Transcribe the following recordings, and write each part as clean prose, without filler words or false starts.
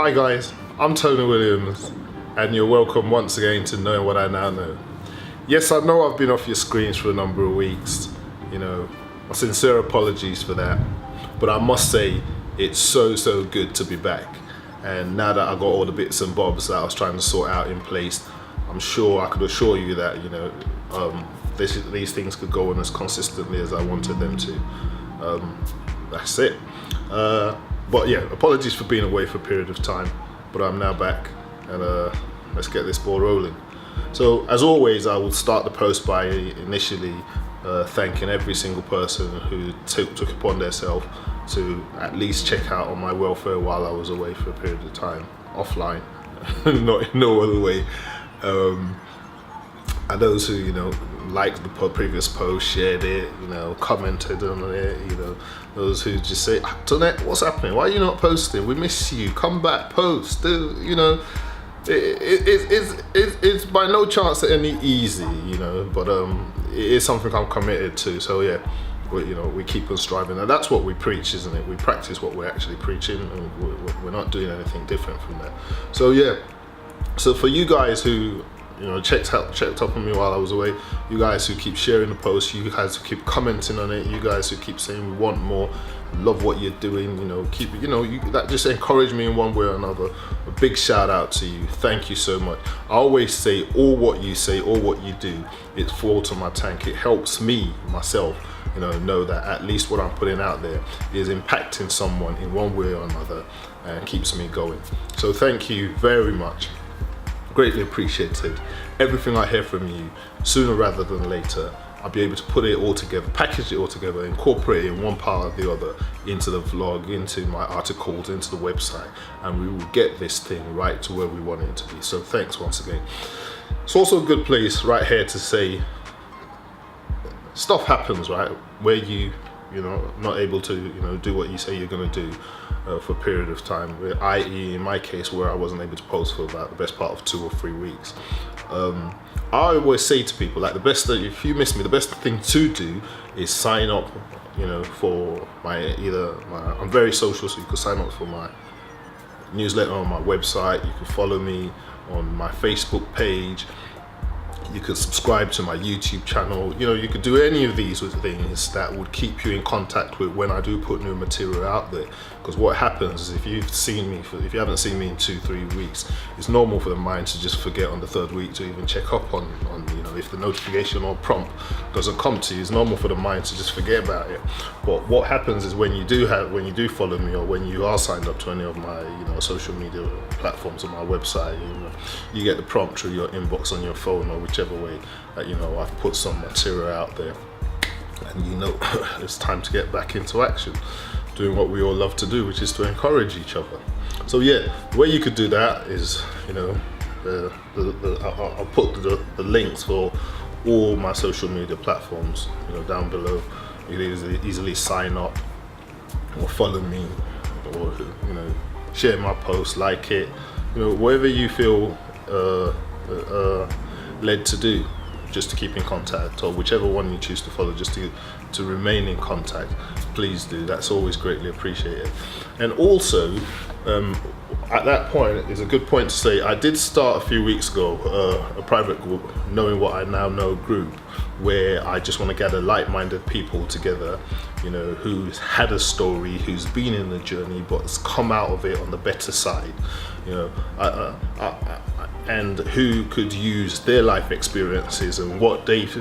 Hi guys, I'm Tony Williams and you're welcome once again to Knowing What I Now Know. Yes, I know I've been off your screens for a number of weeks, my sincere apologies for that, but I must say it's so good to be back. And now that I got all the bits and bobs that I was trying to sort out in place, I'm sure I could assure you that these things could go on as consistently as I wanted them to. That's it. But yeah, apologies for being away for a period of time, but I'm now back and let's get this ball rolling. So as always, I will start the post by initially thanking every single person who took upon themselves to at least check out on my welfare while I was away for a period of time, offline, not in no other way. And those who, liked the previous post, shared it, commented on it, those who just say, Tonette, what's happening? Why are you not posting? We miss you. Come back, post. It's by no chance any easy, but it is something I'm committed to. So yeah, we keep on striving, and that's what we preach, isn't it? We practice what we're actually preaching, and we're not doing anything different from that. So yeah, so for you guys who checked up on me while I was away, you guys who keep sharing the post, you guys who keep commenting on it, you guys who keep saying we want more, love what you're doing, that just encouraged me in one way or another. A big shout out to you. Thank you so much. I always say all what you say, all what you do, it's full to my tank. It helps me myself know that at least what I'm putting out there is impacting someone in one way or another and keeps me going. So thank you very much. Greatly appreciated. Everything I hear from you, sooner rather than later, I'll be able to put it all together, package it all together, incorporate it in one part or the other into the vlog, into my articles, into the website, and we will get this thing right to where we want it to be. So thanks once again. It's also a good place right here to say stuff happens, right? Where not able to do what you say you're going to do for a period of time, i.e. in my case where I wasn't able to post for about the best part of 2 or 3 weeks. I always say to people, like, if you miss me, the best thing to do is sign up for I'm very social, so you can sign up for my newsletter on my website, you can follow me on my Facebook page, you could subscribe to my YouTube channel, you could do any of these things that would keep you in contact with when I do put new material out there. Because what happens is if you haven't seen me in 2-3 weeks, it's normal for the mind to just forget on the 3rd week to even check up on if the notification or prompt doesn't come to you. It's normal for the mind to just forget about it. But what happens is when you do follow me, or when you are signed up to any of my social media platforms on my website, you get the prompt through your inbox on your phone, or whichever way that I've put some material out there, and it's time to get back into action, doing what we all love to do, which is to encourage each other. So yeah, the way you could do that is I'll put the links for all my social media platforms down below. You can easily sign up or follow me, or share my post, like it, whatever you feel led to do, just to keep in contact, or whichever one you choose to follow, just to remain in contact, please do. That's always greatly appreciated. And also at that point is a good point to say, I did start a few weeks ago a private group, Knowing What I Now Know group, where I just want to gather like-minded people together, who's had a story, who's been in the journey but has come out of it on the better side, and who could use their life experiences and what they've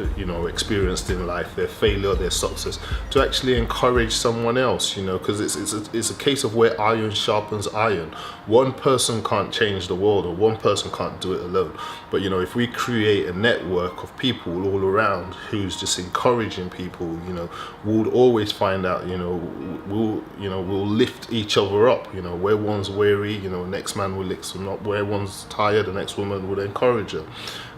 experienced in life, their failure, their success, to actually encourage someone else, because it's a case of where iron sharpens iron. One person can't change the world, or one person can't do it alone, but if we create a network of people all around who's just encouraging people, we'll always find out, we'll lift each other up, where one's weary, next man will lift them up, where one's tired, the next woman would encourage her.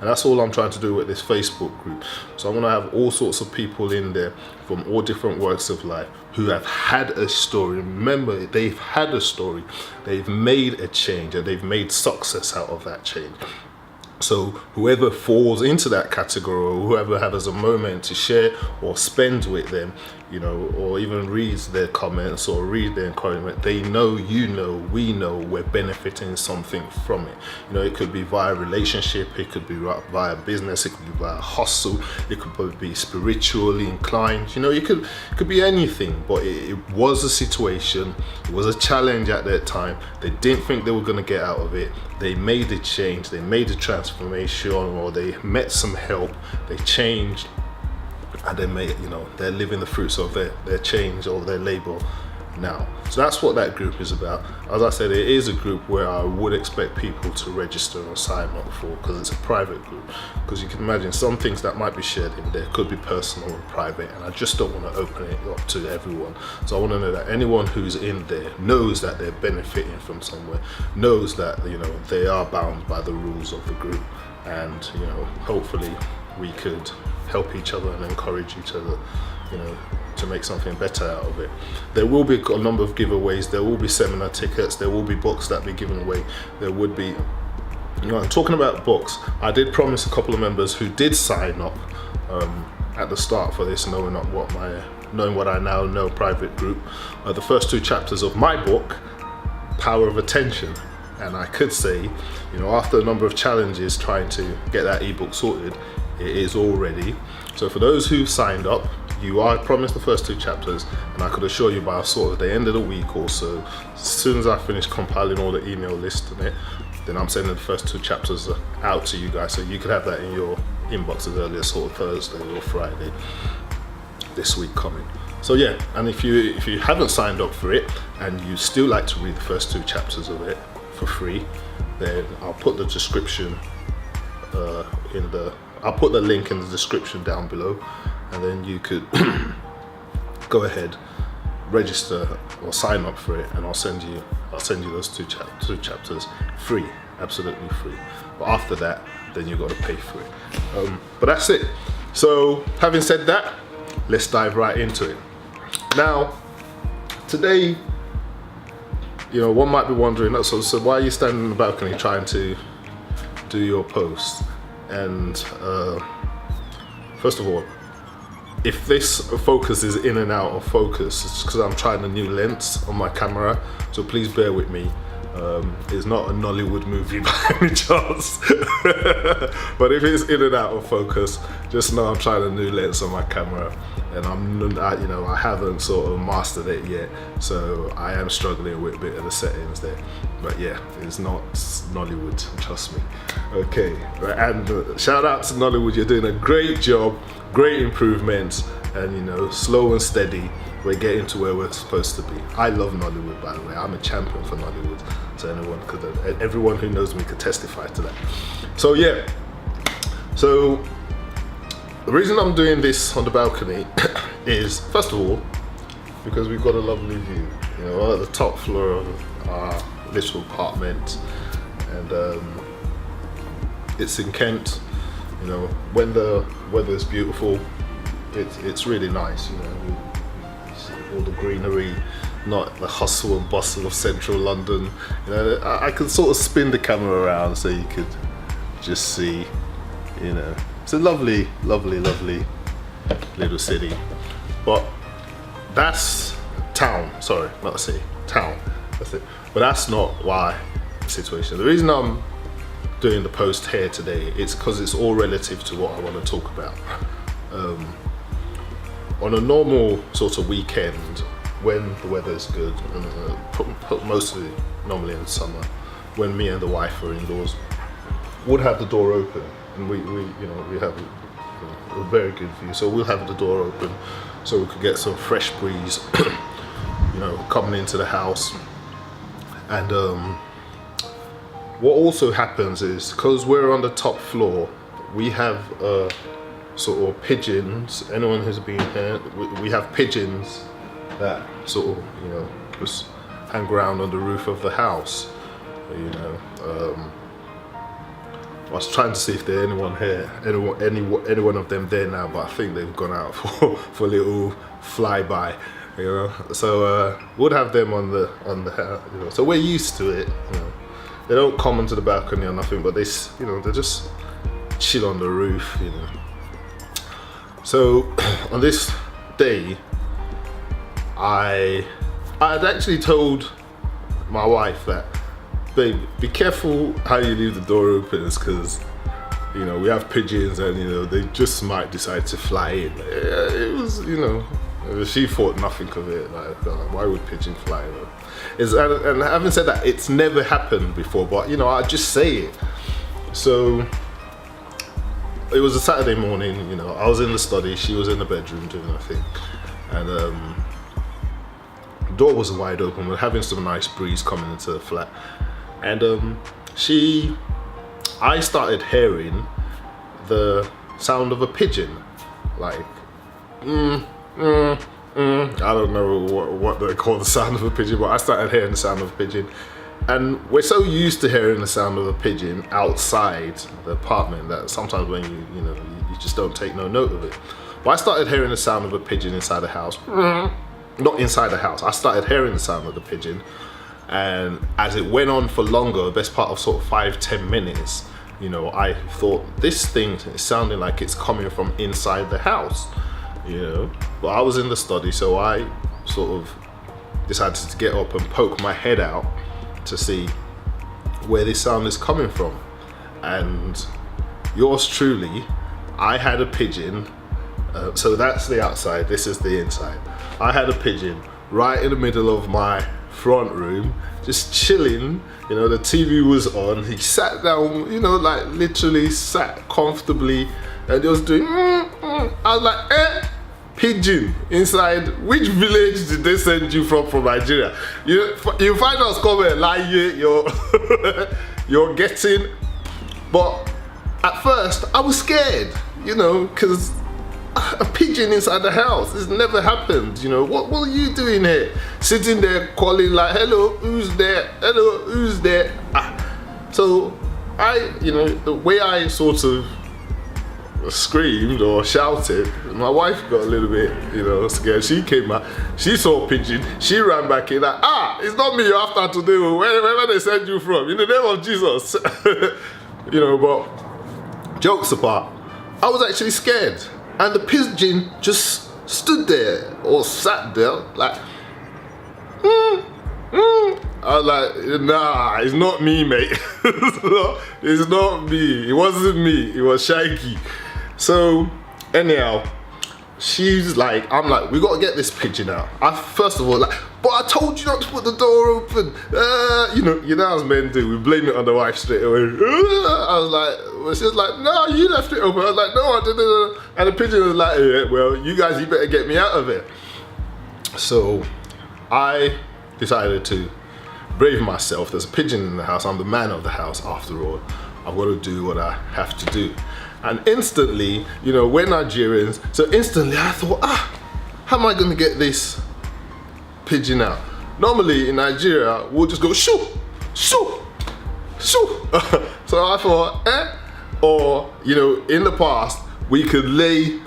And that's all I'm trying to do with this Facebook group. So I'm going to have all sorts of people in there from all different walks of life who have had a story. Remember, they've had a story, they've made a change, and they've made success out of that change. So whoever falls into that category, or whoever has a moment to share or spend with them, or even reads their comments or read their encouragement, they know, we know we're benefiting something from it. It could be via relationship, it could be via business, it could be via hustle, it could be spiritually inclined. It could be anything. But it was a situation, it was a challenge at that time. They didn't think they were going to get out of it. They made a change, they made a transformation, or they met some help, they changed, and they made, they're living the fruits of their change or their labor now. So that's what that group is about. As I said, it is a group where I would expect people to register or sign up for, because it's a private group. Because you can imagine some things that might be shared in there could be personal and private, and I just don't want to open it up to everyone. So I want to know that anyone who's in there knows that they're benefiting from somewhere, knows that they are bound by the rules of the group, and hopefully we could help each other and encourage each other, to make something better out of it. There will be a number of giveaways, there will be seminar tickets, there will be books that be given away, there would be, talking about books, I did promise a couple of members who did sign up at the start for this, knowing what I now know, private group, the first 2 chapters of my book, Power of Attention. And I could say, after a number of challenges trying to get that ebook sorted, it is all ready. So for those who signed up, you are promised the first 2 chapters, and I could assure you by sort of the end of the week or so, as soon as I finish compiling all the email list on it, then I'm sending the first 2 chapters out to you guys, so you could have that in your inbox as early as sort of Thursday or Friday this week coming. So yeah, and if you haven't signed up for it and you still like to read the first 2 chapters of it for free, then I'll put the description I'll put the link in the description down below, and then you could go ahead, register or sign up for it, and I'll send you those two chapters free, absolutely free. But after that, then you got to pay for it. But that's it. So having said that, let's dive right into it. Now, today, one might be wondering, so why are you standing in the balcony trying to do your post? And first of all, if this focus is in and out of focus, it's because I'm trying a new lens on my camera, so please bear with me. It's not a Nollywood movie by any chance. But if it's in and out of focus, just know I'm trying a new lens on my camera, and I haven't sort of mastered it yet, so I am struggling with a bit of the settings there. But yeah, it's not Nollywood, trust me. Okay, and shout out to Nollywood, you're doing a great job, great improvements, and slow and steady, we're getting to where we're supposed to be. I love Nollywood, by the way. I'm a champion for Nollywood, so everyone who knows me could testify to that. So yeah, so the reason I'm doing this on the balcony is, first of all, because we've got a lovely view. We're at the top floor of our little apartment, and it's in Kent. When the weather's beautiful, it's really nice. You see all the greenery, not the hustle and bustle of central London. I could sort of spin the camera around so you could just see. It's a lovely, lovely, lovely little city. But that's town. Sorry, not a city. Town. That's it. But that's not why the situation. The reason I'm doing the post here today, it's because it's all relative to what I want to talk about. On a normal sort of weekend, when the weather's good, and mostly normally in summer, when me and the wife are indoors, would have the door open, and we have a very good view, so we'll have the door open so we could get some fresh breeze coming into the house. And what also happens is, because we're on the top floor, we have sort of pigeons. Anyone who's been here, we have pigeons that sort of just hang around on the roof of the house. I was trying to see if there's anyone here, any one of them there now, but I think they've gone out for a little flyby. So we'd have them on the house. So we're used to it. They don't come onto the balcony or nothing, but they just chill on the roof. So on this day, I had actually told my wife that, babe, be careful how you leave the door open, because you know we have pigeons and you know they just might decide to fly in. It was, you know, she thought nothing of it. Like, why would pigeon fly in? And having said that, it's never happened before, but you know, I just say it. So it was a Saturday morning, you know, I was in the study, she was in the bedroom doing her thing, and the door was wide open. We're having some nice breeze coming into the flat, and I started hearing the sound of a pigeon, like I don't know what they call the sound of a pigeon, but I started hearing the sound of a pigeon. And we're so used to hearing the sound of a pigeon outside the apartment that sometimes when you just don't take no note of it. But I started hearing the sound of a pigeon inside the house. Not inside the house. I started hearing the sound of the pigeon, and as it went on for longer, the best part of sort of 5-10 minutes, you know, I thought this thing is sounding like it's coming from inside the house. You know, but I was in the study, so I sort of decided to get up and poke my head out to see where this sound is coming from. And yours truly, I had a pigeon, so that's the outside, this is the inside. I had a pigeon right in the middle of my front room, just chilling. You know, the TV was on, he sat down, you know, like literally sat comfortably, and he was doing I was like, pigeon inside. Which village did they send you from Nigeria? You find us come and lie here, you're getting. But at first I was scared, you know, because a pigeon inside the house, it's never happened. You know, what are you doing here? Sitting there calling like, hello, who's there? Hello, who's there? So you know, the way I sort of screamed or shouted, my wife got a little bit, you know, scared. She came out, she saw a pigeon, she ran back in like, it's not me you're after today, wherever they send you from, in the name of Jesus. You know, but jokes apart, I was actually scared, and the pigeon just stood there or sat there like I was like, nah, it's not me, mate. It's not me. It wasn't me. It was Shaggy. So anyhow, she's like, I'm like, we gotta get this pigeon out. I first of all like, but I told you not to put the door open. You know as men do, we blame it on the wife straight away. I was like, well, she's like, no, you left it open. I was like, no, I didn't. And the pigeon was like, well, you better get me out of it. So I decided to brave myself. There's a pigeon in the house. I'm the man of the house after all. I've got to do what I have to do. And instantly, you know, we're Nigerians, so instantly I thought, how am I going to get this pigeon out? Normally in Nigeria, we'll just go shoo, shoo, shoo. So I thought, or, you know, in the past, we could lay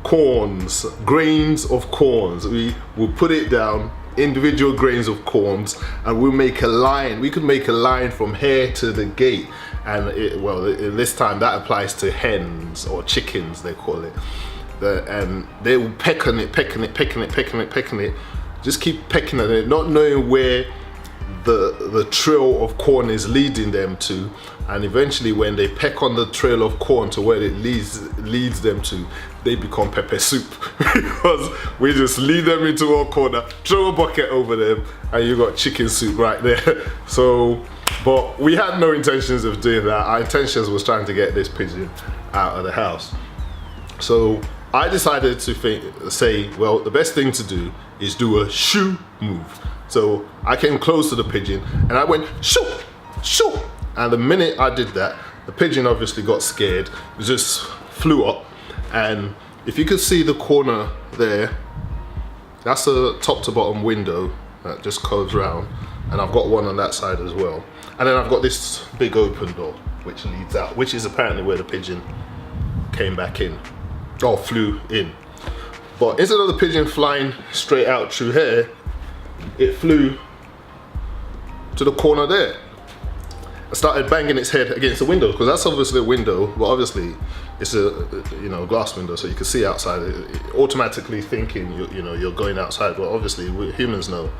corns, grains of corns. We will put it down, individual grains of corns, and we'll make a line. We could make a line from here to the gate, and in this time that applies to hens or chickens, they call it. And they will peck on it, pecking it, just keep pecking at it, not knowing where the trail of corn is leading them to. And eventually when they peck on the trail of corn to where it leads them to, they become pepper soup. Because we just lead them into a corner, throw a bucket over them, and you got chicken soup right there. So, but we had no intentions of doing that. Our intentions was trying to get this pigeon out of the house. So I decided to say, well, the best thing to do is do a shoo move. So I came close to the pigeon and I went shoo, shoo. And the minute I did that, the pigeon obviously got scared, it just flew up. And if you could see the corner there, that's a top to bottom window that just curves round. And I've got one on that side as well. And then I've got this big open door which leads out, which is apparently where the pigeon came back in, or flew in. But instead of the pigeon flying straight out through here, it flew to the corner there. Started banging its head against the window, because that's obviously a window, but obviously it's a glass window, so you can see outside. Automatically thinking you're going outside, but obviously humans know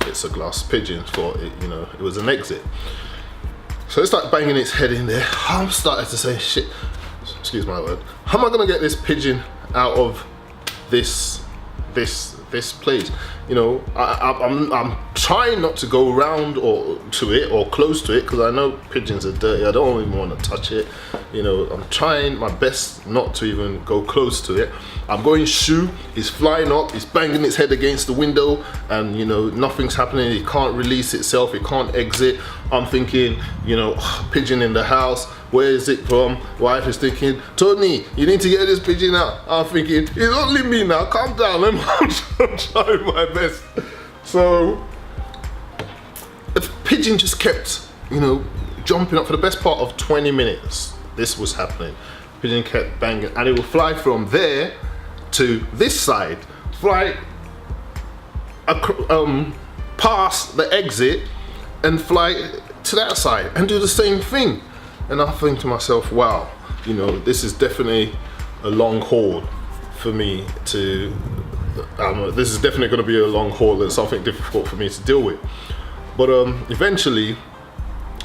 it's a glass pigeon. For it was an exit. So it's like banging its head in there. I'm starting to say, shit, excuse my word, how am I gonna get this pigeon out of this place? I'm trying not to go around or to it or close to it, because I know pigeons are dirty. I don't even want to touch it. I'm trying my best not to even go close to it. I'm going shoo, it's flying up, it's banging its head against the window, and nothing's happening. It can't release itself, it can't exit. I'm thinking, pigeon in the house, where is it from? Wife is thinking, Tony, you need to get this pigeon out. I'm thinking, it's only me now, calm down. I'm trying my best. So the pigeon just kept, jumping up for the best part of 20 minutes. This was happening. Pigeon kept banging, and it would fly from there to this side, fly past the exit and fly to that side and do the same thing. And I think to myself, wow, this is definitely a long haul for me to, this is definitely going to be a long haul and something difficult for me to deal with. But eventually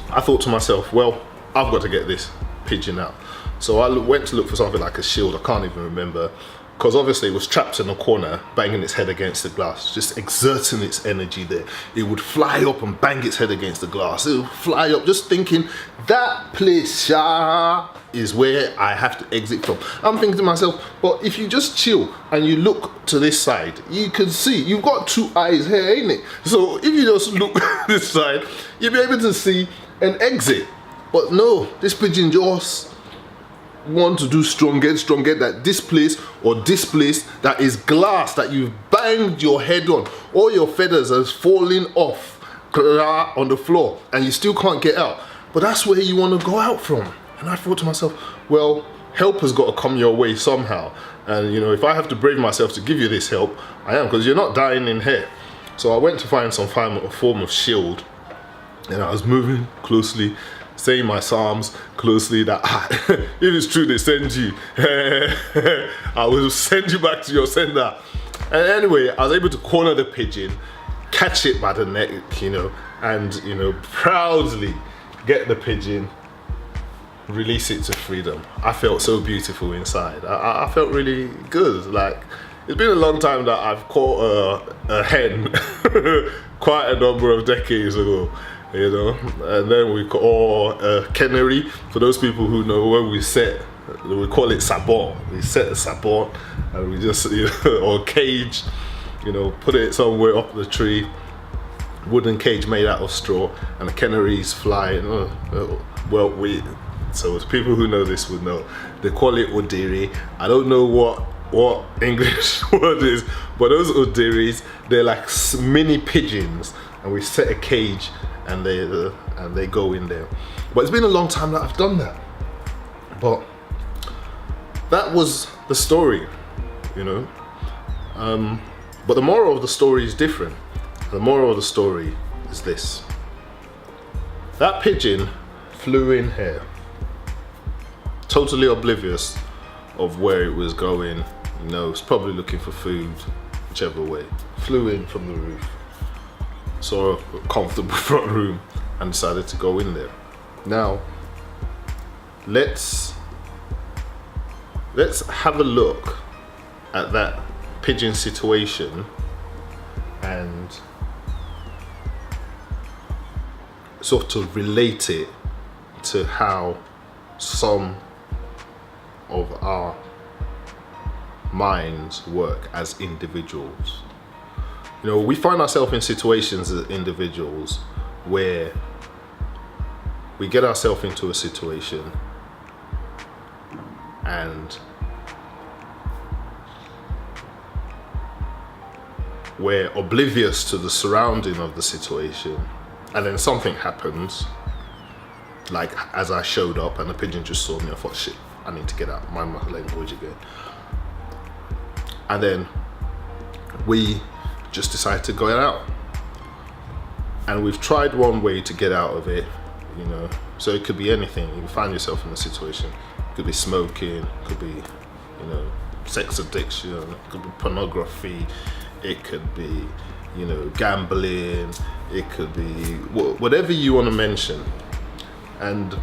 I thought to myself, well, I've got to get this pigeon out. So I went to look for something like a shield. I can't even remember, because obviously it was trapped in a corner, banging its head against the glass, just exerting its energy there. It would fly up and bang its head against the glass. It would fly up, just thinking, that place is where I have to exit from. I'm thinking to myself, but if you just chill and you look to this side, you can see, you've got two eyes here, ain't it? So if you just look this side, you'll be able to see an exit. But no, this pigeon just want to do stronger that this place that is glass, that you've banged your head on, all your feathers are falling off on the floor, and you still can't get out. But that's where you want to go out from. And I thought to myself, well, help has got to come your way somehow. And if I have to brave myself to give you this help, I am, because you're not dying in here. So I went to find some form of shield, and I was moving closely, saying my psalms closely, that if it's true they send you, I will send you back to your sender. And anyway, I was able to corner the pigeon, catch it by the neck, and proudly get the pigeon, release it to freedom. I felt so beautiful inside. I felt really good. Like, it's been a long time that I've caught a hen quite a number of decades ago. And then we call a canary. For those people who know, when we call it sabot. We set a sabot, and we just, or cage, put it somewhere up the tree, wooden cage made out of straw, and the canaries fly. So people who know this would know. They call it odiri. I don't know what English word is, but those odiris, they're like mini pigeons, and we set a cage, and they go in there. But it's been a long time that I've done that. But that was the story, But the moral of the story is different. The moral of the story is this: that pigeon flew in here, totally oblivious of where it was going. It's probably looking for food, whichever way. Flew in from the roof, saw a comfortable front room, and decided to go in there. Now, let's have a look at that pigeon situation and sort of relate it to how some of our minds work as individuals. We find ourselves in situations as individuals where we get ourselves into a situation and we're oblivious to the surrounding of the situation, and then something happens, like as I showed up and the pigeon just saw me. I thought, shit, I need to get out, mind my language again. And then we just decide to go out, and we've tried one way to get out of it, so it could be anything. You find yourself in a situation, Could be smoking, could be, you know, sex addiction, it could be pornography, it could be, you know, gambling, it could be whatever you want to mention. And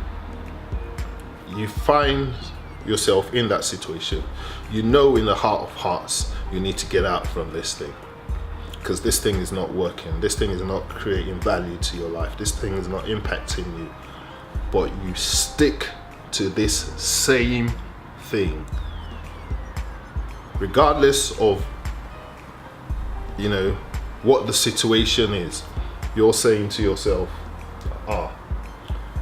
you find yourself in that situation, you know in the heart of hearts you need to get out from this thing, because this thing is not working, this thing is not creating value to your life, this thing is not impacting you, but you stick to this same thing regardless of, you know, what the situation is. You're saying to yourself,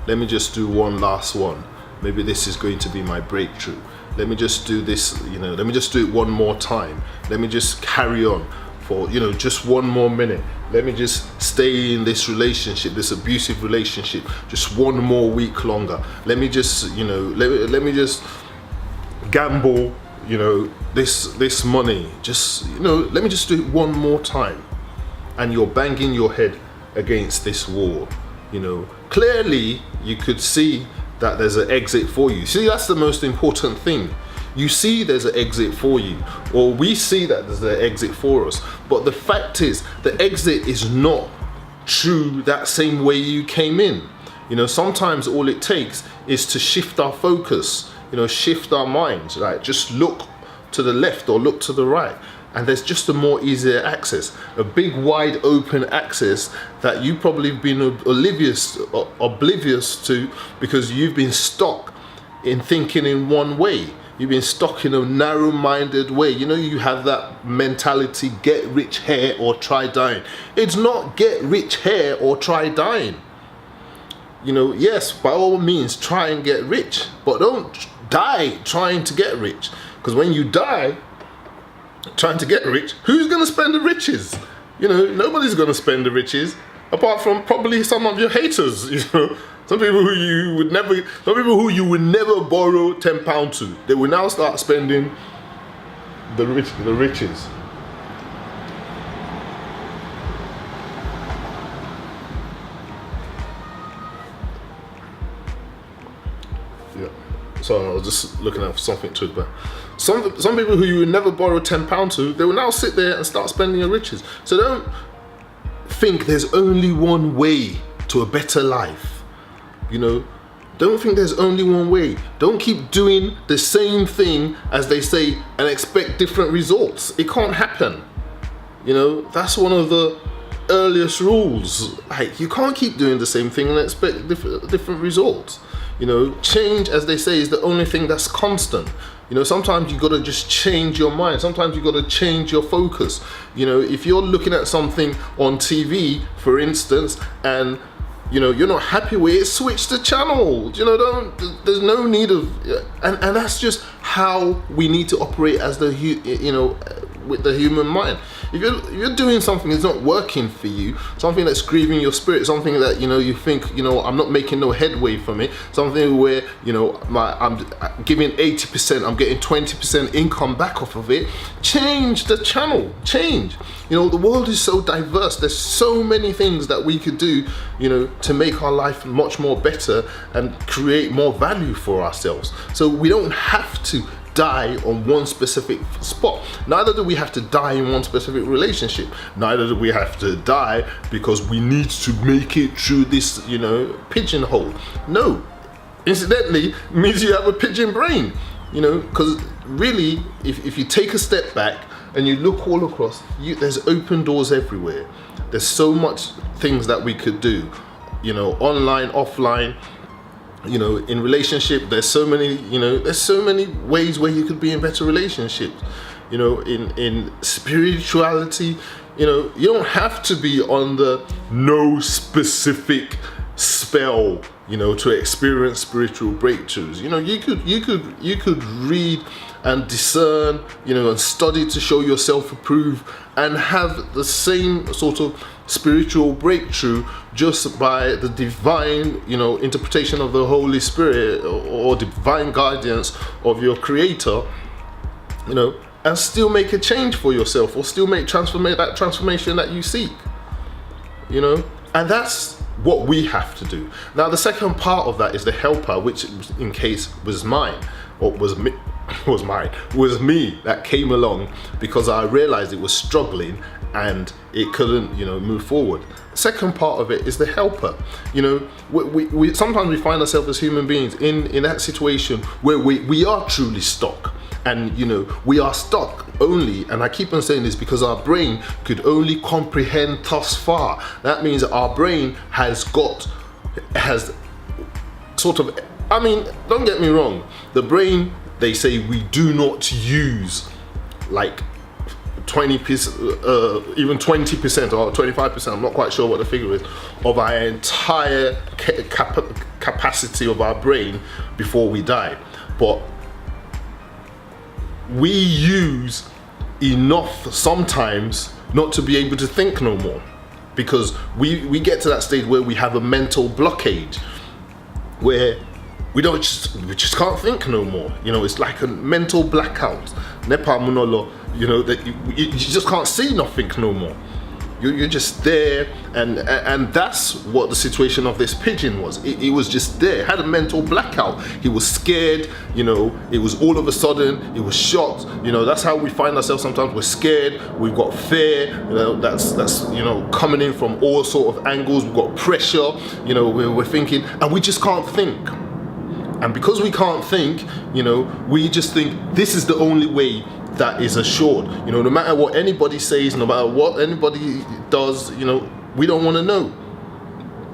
let me just do one last one, maybe this is going to be my breakthrough, let me just do this, you know, let me just do it one more time, let me just carry on for, you know, just one more minute, let me just stay in this relationship, this abusive relationship, just one more week longer, let me just, you know, let me just gamble, you know, this money, just, you know, let me just do it one more time. And you're banging your head against this wall. You know, clearly you could see that there's an exit for you. See, that's the most important thing. You see there's an exit for you, or we see that there's an exit for us. But the fact is, the exit is not through that same way you came in. You know, sometimes all it takes is to shift our focus, you know, shift our minds, like just look to the left or look to the right. And there's just a more easier access, a big wide open access that you probably have been oblivious to, because you've been stuck in thinking in one way. You've been stuck in a narrow-minded way. You know, you have that mentality, get rich here or try dying. It's not get rich here or try dying. You know, yes, by all means, try and get rich, but don't die trying to get rich. Because when you die trying to get rich, who's going to spend the riches? You know, nobody's going to spend the riches apart from probably some of your haters. You know, some people who you would never borrow £10 to, they will now start spending the riches. Yeah. So I was just looking at something to it, but some people who you would never borrow £10 to, they will now sit there and start spending your riches. So don't think there's only one way to a better life. You know, don't think there's only one way. Don't keep doing the same thing, as they say, and expect different results. It can't happen. You know, that's one of the earliest rules. Like, you can't keep doing the same thing and expect different results. You know, change, as they say, is the only thing that's constant. You know, sometimes you got to just change your mind. Sometimes you got to change your focus. You know, if you're looking at something on TV, for instance, and you know you're not happy with it, switch the channel. You know, there's no need of, and that's just how we need to operate as the with the human mind. If you're doing something that's not working for you, something that's grieving your spirit, something that, you know, you think, you know, I'm not making no headway from it, something where, you know, I'm giving 80%, I'm getting 20% income back off of it, change the channel, change. You know, the world is so diverse. There's so many things that we could do, you know, to make our life much more better and create more value for ourselves. So we don't have to die on one specific spot. Neither do we have to die in one specific relationship. Neither do we have to die because we need to make it through this, you know, pigeonhole. No. Incidentally, it means you have a pigeon brain, you know, because really, if you take a step back and you look all across, there's open doors everywhere. There's so much things that we could do, you know, online, offline. You know, in relationship, there's so many ways where you could be in better relationships. You know, in spirituality, you know, you don't have to be on the no specific spell, you know, to experience spiritual breakthroughs. You know, you could read and discern, you know, and study to show yourself approved and have the same sort of spiritual breakthrough just by the divine, you know, interpretation of the Holy Spirit or divine guidance of your Creator, you know, and still make a change for yourself, or still make that transformation that you seek, you know. And that's what we have to do. Now the second part of that is the helper, which in case was mine, or was me, was me that came along because I realized it was struggling and it couldn't, move forward. Second part of it is the helper. We sometimes we find ourselves as human beings in that situation where we are truly stuck. And we are stuck only, and I keep on saying this because our brain could only comprehend thus far. That means our brain has sort of, don't get me wrong, the brain, they say we do not use like 20%, even 20% or 25%, I'm not quite sure what the figure is, of our entire capacity of our brain before we die. But we use enough sometimes not to be able to think no more, because we get to that stage where we have a mental blockade where we just can't think no more. It's like a mental blackout. Nepa munolo, that you just can't see nothing no more. You're just there, and that's what the situation of this pigeon was. It was just there, had a mental blackout. He was scared, it was all of a sudden, he was shocked. That's how we find ourselves sometimes. We're scared, we've got fear, that's coming in from all sort of angles. We've got pressure, we're thinking, and we just can't think. And because we can't think, we just think this is the only way that is assured. No matter what anybody says, no matter what anybody does, we don't want to know.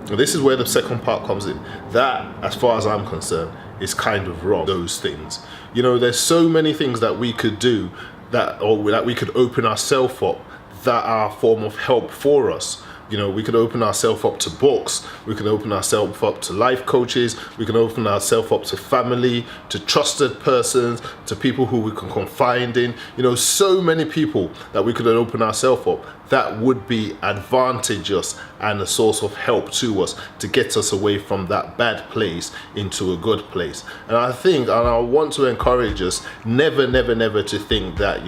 And this is where the second part comes in. That, as far as I'm concerned, is kind of wrong. Those things. There's so many things that we could do that we could open ourselves up that are a form of help for us. We could open ourselves up to books, we can open ourselves up to life coaches, we can open ourselves up to family, to trusted persons, to people who we can confide in. So many people that we could open ourselves up that would be advantageous and a source of help to us to get us away from that bad place into a good place. And I want to encourage us never to think that,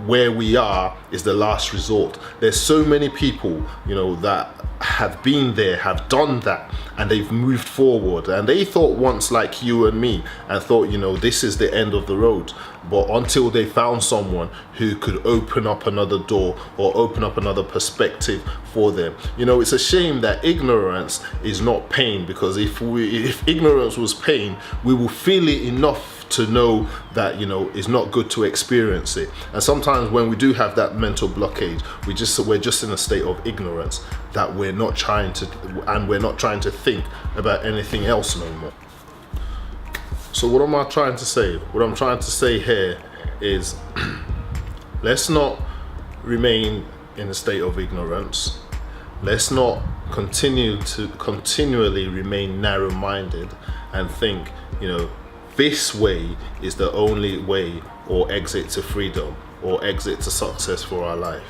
where we are is the last resort. There's so many people, that have been there, have done that, and they've moved forward, and they thought once like you and me, and thought, this is the end of the road. But until they found someone who could open up another door or open up another perspective for them. It's a shame that ignorance is not pain, because if ignorance was pain, we will feel it enough to know that it's not good to experience it. And sometimes when we do have that mental blockade, we're just in a state of ignorance that we're not trying to think about anything else no more. So what am I trying to say? What I'm trying to say here is let's not remain in a state of ignorance. Let's not continually remain narrow-minded and think, this way is the only way or exit to freedom or exit to success for our life.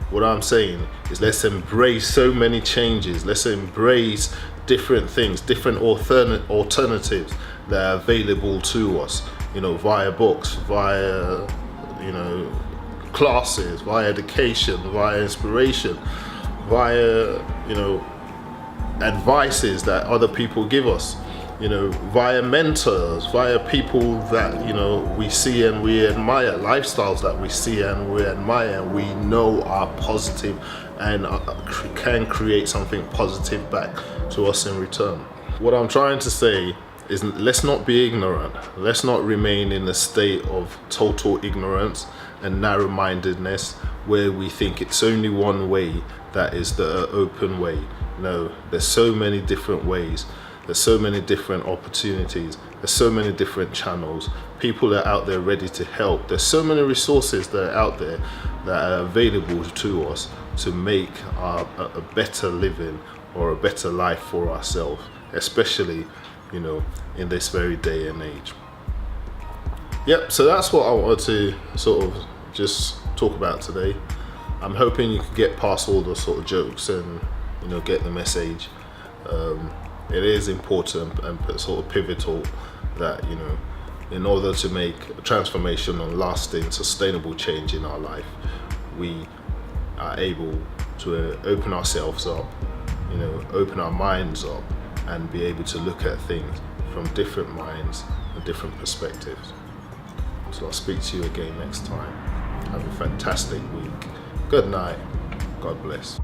What I'm saying is let's embrace so many changes. Let's embrace different things, different alternatives that are available to us, via books, via, classes, via education, via inspiration, via, advices that other people give us. Via mentors, via people that, we see and we admire, lifestyles that we see and we admire, and we know are positive and can create something positive back to us in return. What I'm trying to say is let's not be ignorant. Let's not remain in a state of total ignorance and narrow-mindedness where we think it's only one way that is the open way. No, there's so many different ways. There's so many different opportunities. There's so many different channels. People are out there ready to help. There's so many resources that are out there that are available to us to make a better living or a better life for ourselves, especially, in this very day and age. Yep, so that's what I wanted to sort of just talk about today. I'm hoping you can get past all the sort of jokes and, get the message. It is important and sort of pivotal that, in order to make a transformation and lasting, sustainable change in our life, we are able to open ourselves up, you know, open our minds up and be able to look at things from different minds and different perspectives. So I'll speak to you again next time. Have a fantastic week. Good night. God bless.